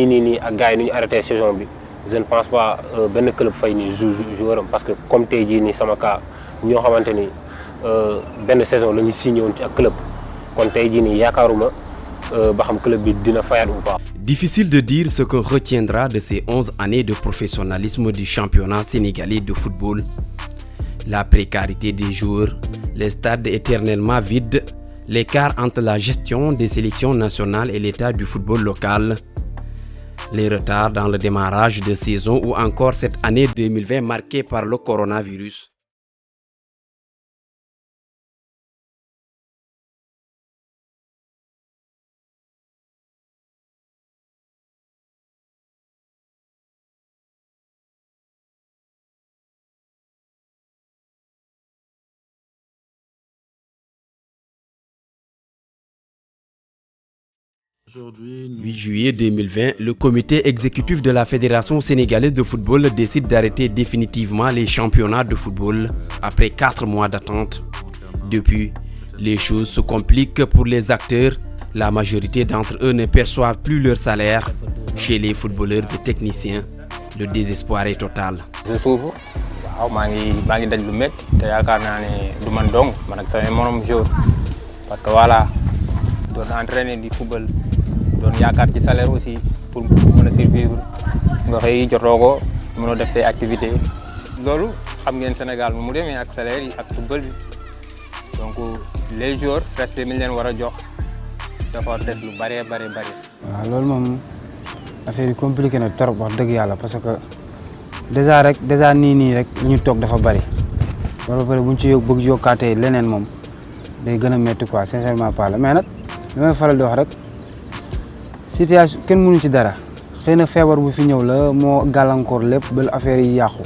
nii ak gars yi ni ñu arrêté saison bi je ne pense pas benn club fay ni joueur parce que comme tey jii nii sama cas ñoo xamante ni benn saison la ñu signé woon ci ak club kon tey jii nii yaakaaruma ba xam club bi dina fayaat ou pas. Difficile de dire ce qu'on retiendra de ces 11 années de professionnalisme du championnat sénégalais de football. La précarité des joueurs, les stades éternellement vides, l'écart entre la gestion des sélections nationales et l'état du football local, les retards dans le démarrage de saison ou encore cette année 2020 marquée par le coronavirus. Aujourd'hui, 8 juillet 2020, le comité exécutif de la Fédération sénégalaise de football décide d'arrêter définitivement les championnats de football après 4 mois d'attente. Depuis, les choses se compliquent pour les acteurs. La majorité d'entre eux ne perçoivent plus leur salaire. Chez les footballeurs et techniciens, le désespoir est total. Je souffre. waaw maa ngi daj lu métti te yaakaar naa ne du man dong man ak samay morom joueur parce que voilà doon entraîner di football doon yaakaar ci salaire aussi pour mën a survivre nga xëy jotoo ko mënoo def say activités loolu xam ngeen Sénégal mu demee ak salaire yi ak football bi donc les joueurs respect mi ñu leen war a jox dafa des lu bëree bëri. waaw loolu moom affaire yi compliqué na trop wax dëgg yàlla parce que déjà nii rek ñu toog dafa bëri wala bëri bu ñu ci bëgg yokkaatee leneen moom day gën a métti quoi sincèrement parler mais nag li may faral di wax rek situation kenn mënu ci dara xëy na feebar bu fi ñëw la moo gàllankoor lépp ba affaire yi yàqu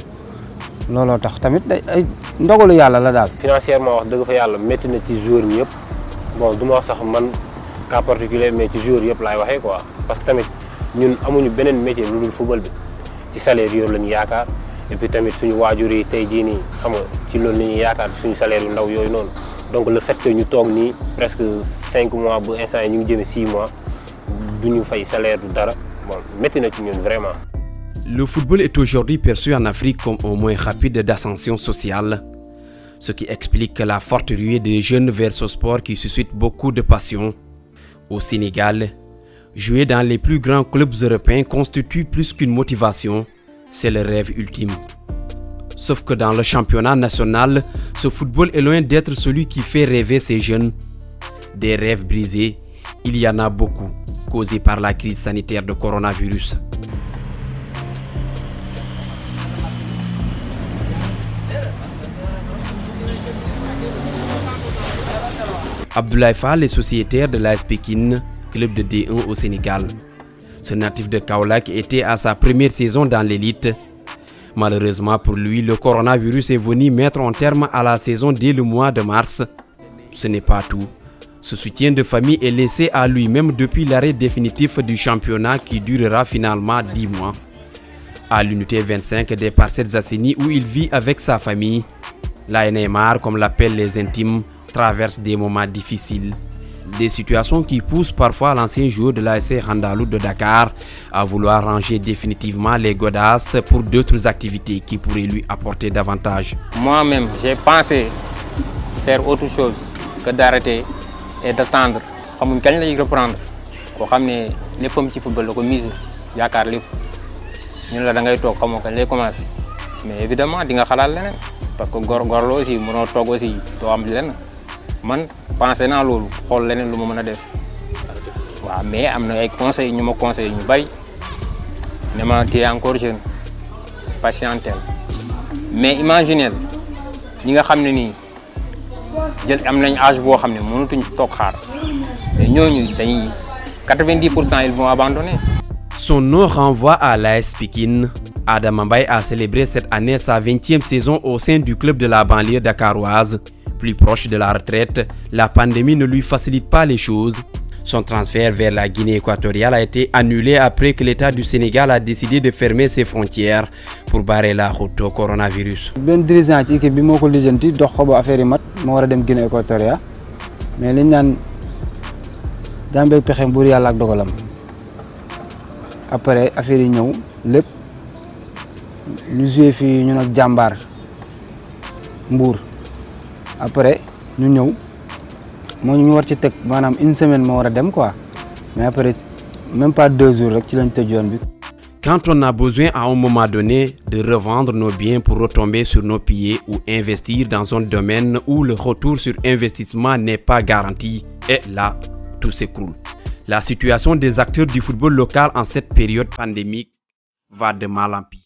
looloo tax tamit day ay ndogalu yàlla la daal. financièrement wax dëgg fa yàlla métti na ci joueur ñi yëpp bon du ma wax sax man cas particulier mais ci joueur yëpp laay waxee quoi parce que tamit ñun amuñu beneen métier lu dul football bi ci salaire yooyu la ñu yaakaar et puis tamit suñu waajur yi tey jii nii xam nga ci loolu la ñuy yaakaar suñu salaire yu ndaw yooyu noonu donc le fait que ñu toog nii presque 5 mois ba instant yi ñu ngi jëmee 6 mois duñu fay salaire du dara bon métti na ci ñun vraiment. Le football est aujourd'hui perçu en Afrique comme un moyen rapide d'ascension sociale, ce qui explique la forte ruée des jeunes vers ce sport qui suscite beaucoup de passion. Au Sénégal, jouer dans les plus grands clubs européens constitue plus qu'une motivation, c'est le rêve ultime. Sauf que dans le championnat national, ce football est loin d'être celui qui fait rêver ces jeunes. Des rêves brisés, il y en a beaucoup, causés par la crise sanitaire de coronavirus. Abdoulaye Fall est sociétaire de l'AS Pékin, club de D1 au Sénégal. Ce natif de Kaolack était à sa première saison dans l'élite. Malheureusement pour lui, le coronavirus est venu mettre un terme à la saison dès le mois de mars. Ce n'est pas tout. Ce soutien de famille est laissé à lui-même depuis l'arrêt définitif du championnat qui durera finalement 10 mois. À l'unité 25 des Parcelles Assainies où il vit avec sa famille, la Neymar, comme l'appellent les intimes, traverse des moments difficiles. Des situations qui poussent parfois l'ancien joueur de l'ASC Handalou de Dakar à vouloir ranger définitivement les godasses pour d'autres activités qui pourraient lui apporter davantage. Moi-même, j'ai pensé faire autre chose que d'arrêter et d'attendre. Xamuñ kañ lay reprendre koo xam ne léppam ci football la ko mise yaakaar lépp ñun la da ngay toog xamoo kañ lay commencé mais évidemment di nga xalaat leneen parce que góor la aussi mënoo toog aussi doo am leneen man pensé naa loolu xool leneen lu ma mën a def waaw mais am na ay conseils ñu ma conseillé ñu bari ne ma t'es encore jeune patientel mais imaginez ñi nga xam ne nii jël am nañ âge boo xam ne mënatuñ toog xaar mais ñooñu dañuy 90% ils vont abandonner. Son nom renvoie à l'AS Pékin. Adama Mbaye a célébré cette année sa 20e saison au sein du club de la banlieue dakaroise. Plus proche de la retraite, la pandémie ne lui facilite pas les choses. Son transfert vers la Guinée équatoriale a été annulé après que l'État du Sénégal a décidé de fermer ses frontières pour barrer la route au coronavirus. Ben dirigeant ci équipe bi moo ko lijjanti dox ko ba affaire yi mat moo war a dem Guinée équatoriale mais liñ naan jàmbeeg pexem buur yàlla ak dogalam après affaire yi ñëw lépp ñu joué fii ñun ak Jàmbaar Mbour après ñu ñëw moo ñu war ci teg maanaam une semaine moo war a dem quoi mais après même pas 2 jours rek ci lañ tëj yoon bi. Quand on a besoin à un moment donné de revendre nos biens pour retomber sur nos pieds ou investir dans un domaine où le retour sur investissement n'est pas garanti, et là, tout s'écroule. La situation des acteurs du football local en cette période pandémique va de mal en pis.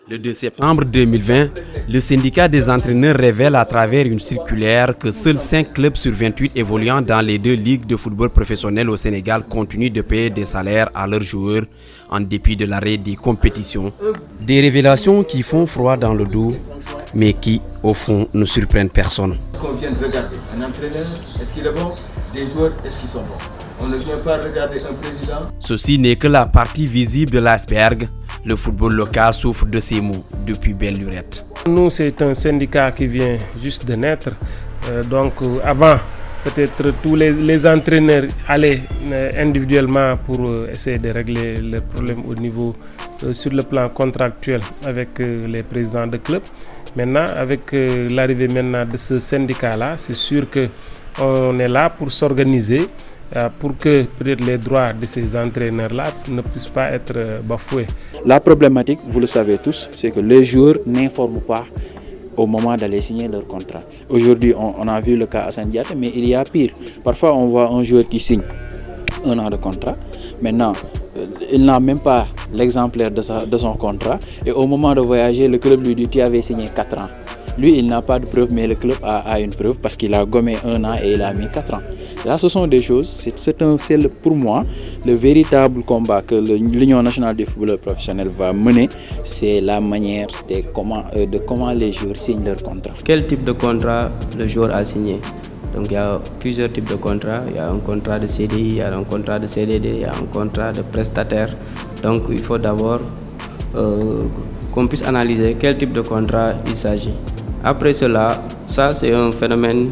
Le 2 septembre 2020, le syndicat des entraîneurs révèle à travers une circulaire que seuls 5 clubs sur 28 évoluant dans les 2 ligues de football professionnel au Sénégal continuent de payer des salaires à leurs joueurs en dépit de l'arrêt des compétitions. Des révélations qui font froid dans le dos, mais qui, au fond, ne surprennent personne. Qu'on vienne regarder un entraîneur, est-ce qu'il est bon? Des joueurs, est-ce qu'ils sont bons? On ne vient pas regarder un président. Ceci n'est que la partie visible de l'iceberg. Le football local souffre de ces maux depuis belle lurette. Nous, c'est un syndicat qui vient juste de naître. Avant, peut-être tous les entraîneurs allaient individuellement pour essayer de régler les problèmes au niveau, sur le plan contractuel avec les présidents de clubs. Maintenant, avec l'arrivée maintenant de ce syndicat-là, c'est sûr qu'on est là pour s'organiser, pour que peut-être les droits de ces entraîneurs-là ne puissent pas être bafoués. La problématique, vous le savez tous, c'est que les joueurs n'informent pas au moment d'aller signer leur contrat. Aujourd'hui, on a vu le cas Assane Diaté, mais il y a pire. Parfois, on voit un joueur qui signe 1 an de contrat. Maintenant, il n'a même pas l'exemplaire de son contrat. Et au moment de voyager, le club lui dit « Tu avais signé 4 ans ». Lui, il n'a pas de preuve, mais le club a une preuve parce qu'il a gommé 1 an et il a mis 4 ans. Là, ce sont des choses, c'est pour moi le véritable combat que l'Union nationale des footballeurs professionnels va mener, c'est la manière de comment les joueurs signent leur contrat. Quel type de contrat le joueur a signé? Donc il y a plusieurs types de contrats. Il y a un contrat de CDI, il y a un contrat de CDD, il y a un contrat de prestataire. Donc il faut d'abord qu'on puisse analyser quel type de contrat il s'agit. Après cela, ça c'est un phénomène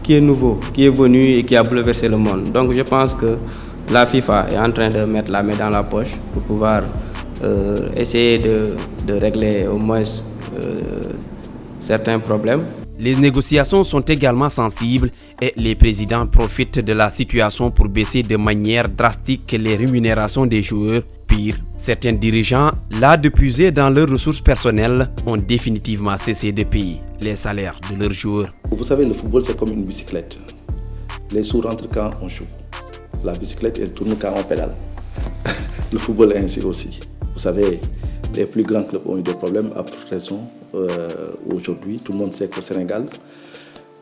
qui est nouveau, qui est venu et qui a bouleversé le monde. Donc je pense que la FIFA est en train de mettre la main dans la poche pour pouvoir essayer de régler au moins certains problèmes. Les négociations sont également sensibles et les présidents profitent de la situation pour baisser de manière drastique les rémunérations des joueurs. Pire, certains dirigeants, là de puiser dans leurs ressources personnelles, ont définitivement cessé de payer les salaires de leurs joueurs. Vous savez, le football c'est comme une bicyclette. Les sous rentrent quand on joue. La bicyclette, elle tourne quand on pédale. Le football est ainsi aussi. Vous savez, les plus grands clubs ont eu des problèmes à raison. Aujourd'hui, tout le monde sait qu'au Sénégal,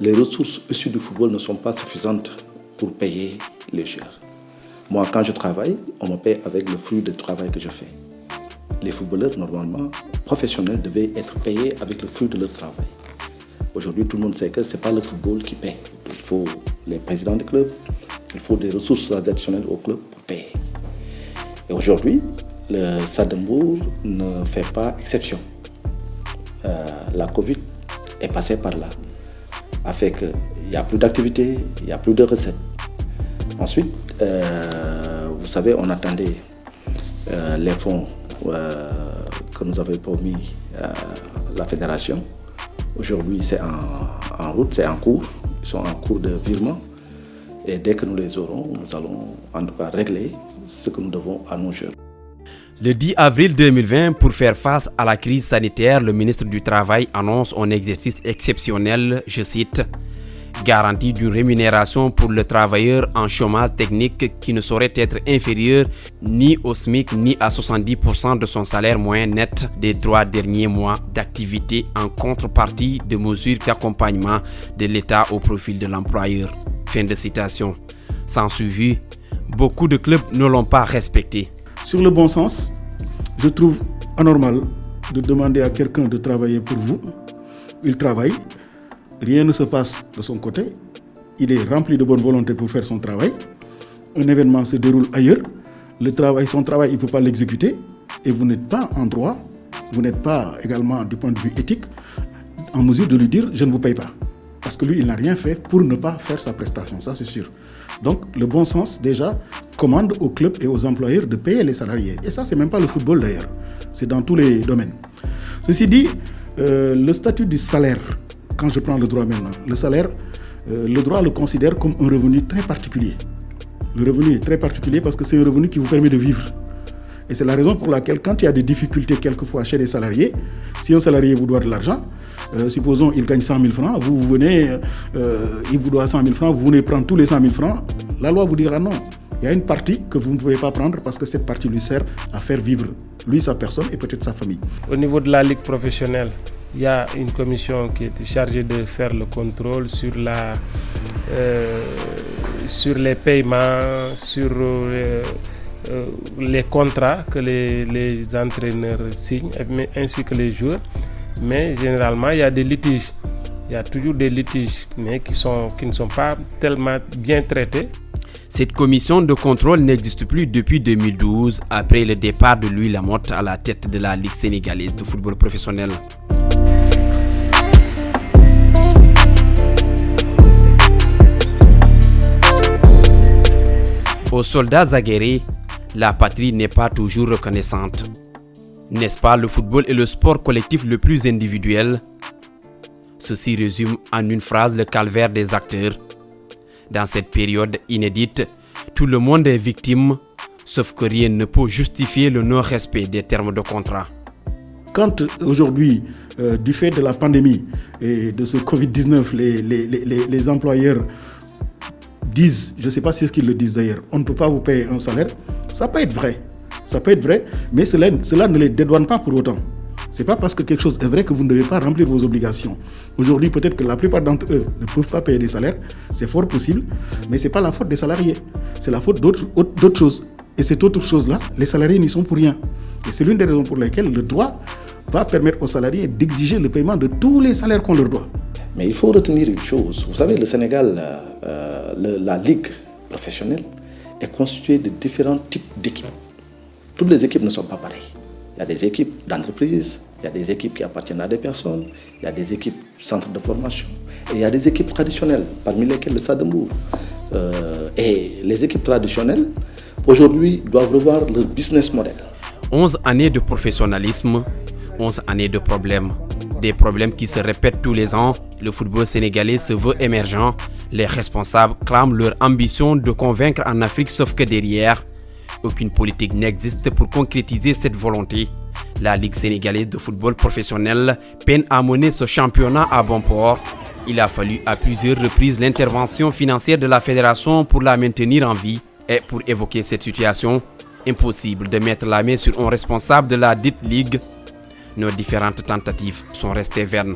les ressources issues du football ne sont pas suffisantes pour payer les joueurs. Moi, quand je travaille, on me paye avec le fruit du travail que je fais. Les footballeurs, normalement, professionnels, devaient être payés avec le fruit de leur travail. Aujourd'hui, tout le monde sait que ce n'est pas le football qui paye. Il faut les présidents des clubs, il faut des ressources additionnelles au club pour payer. Et aujourd'hui, le Stade de Mbour ne fait pas exception. La Covid est passée par là, a fait qu'il n'y a plus d'activité, il n'y a plus de recettes. Ensuite, vous savez, on attendait les fonds que nous avait promis la fédération. Aujourd'hui, c'est en route, c'est en cours. Ils sont en cours de virement. Et dès que nous les aurons, nous allons en tout cas régler ce que nous devons à nos jeunes. Le 10 avril 2020, pour faire face à la crise sanitaire, le ministre du Travail annonce un exercice exceptionnel, je cite, « garantie d'une rémunération pour le travailleur en chômage technique qui ne saurait être inférieur ni au SMIC ni à 70% de son salaire moyen net des 3 derniers mois d'activité en contrepartie de mesures d'accompagnement de l'État au profil de l'employeur. » Fin de citation. Sans suivi, beaucoup de clubs ne l'ont pas respecté. Sur le bon sens, je trouve anormal de demander à quelqu'un de travailler pour vous. Il travaille, rien ne se passe de son côté. Il est rempli de bonne volonté pour faire son travail. Un événement se déroule ailleurs. son travail, il ne peut pas l'exécuter, et vous n'êtes pas en droit, vous n'êtes pas également du point de vue éthique en mesure de lui dire je ne vous paye pas. Parce que lui, il n'a rien fait pour ne pas faire sa prestation, ça c'est sûr. Donc le bon sens déjà commande aux clubs et aux employeurs de payer les salariés. Et ça, c'est même pas le football d'ailleurs, c'est dans tous les domaines. Ceci dit, le statut du salaire, quand je prends le droit maintenant, le salaire, le droit le considère comme un revenu très particulier. Le revenu est très particulier parce que c'est un revenu qui vous permet de vivre. Et c'est la raison pour laquelle, quand il y a des difficultés quelquefois chez les salariés, si un salarié vous doit de l'argent, supposons il gagne 100 000 francs, vous venez, il vous doit 100 000 francs, vous venez prendre tous les 100 000 francs, la loi vous dira non. Il y a une partie que vous ne pouvez pas prendre parce que cette partie lui sert à faire vivre lui, sa personne et peut-être sa famille. Au niveau de la ligue professionnelle, il y a une commission qui est chargée de faire le contrôle sur les paiements, sur les contrats que les entraîneurs signent, ainsi que les joueurs. Mais généralement, il y a des litiges. Il y a toujours des litiges, mais qui ne sont pas tellement bien traités. Cette commission de contrôle n'existe plus depuis 2012, après le départ de Louis Lamotte à la tête de la Ligue sénégalaise de football professionnel. Aux soldats aguerris, la patrie n'est pas toujours reconnaissante. N'est-ce pas, le football est le sport collectif le plus individuel? Ceci résume en une phrase le calvaire des acteurs. Dans cette période inédite, tout le monde est victime, sauf que rien ne peut justifier le non-respect des termes de contrat. Quand aujourd'hui, du fait de la pandémie et de ce Covid-19, les employeurs disent, je ne sais pas si c'est ce qu'ils le disent d'ailleurs, on ne peut pas vous payer un salaire, ça peut être vrai. Ça peut être vrai, mais cela ne les dédouane pas pour autant. Ce n'est pas parce que quelque chose est vrai que vous ne devez pas remplir vos obligations. Aujourd'hui, peut-être que la plupart d'entre eux ne peuvent pas payer des salaires, c'est fort possible, mais ce n'est pas la faute des salariés, c'est la faute d'autres choses. Et cette autre chose-là, les salariés n'y sont pour rien. Et c'est l'une des raisons pour lesquelles le droit va permettre aux salariés d'exiger le paiement de tous les salaires qu'on leur doit. Mais il faut retenir une chose. Vous savez, le Sénégal, la ligue professionnelle est constituée de différents types d'équipes. Toutes les équipes ne sont pas pareilles. Il y a des équipes d'entreprise, il y a des équipes qui appartiennent à des personnes, il y a des équipes centres de formation, et il y a des équipes traditionnelles, parmi lesquelles le Stade de Mbour. Et les équipes traditionnelles, aujourd'hui, doivent revoir leur business model. 11 années de professionnalisme, 11 années de problèmes. Des problèmes qui se répètent tous les ans. Le football sénégalais se veut émergent. Les responsables clament leur ambition de convaincre en Afrique, sauf que derrière, aucune politique n'existe pour concrétiser cette volonté. La Ligue sénégalaise de football professionnel peine à mener ce championnat à bon port. Il a fallu à plusieurs reprises l'intervention financière de la fédération pour la maintenir en vie. Et pour évoquer cette situation, impossible de mettre la main sur un responsable de la dite ligue. Nos différentes tentatives sont restées vaines.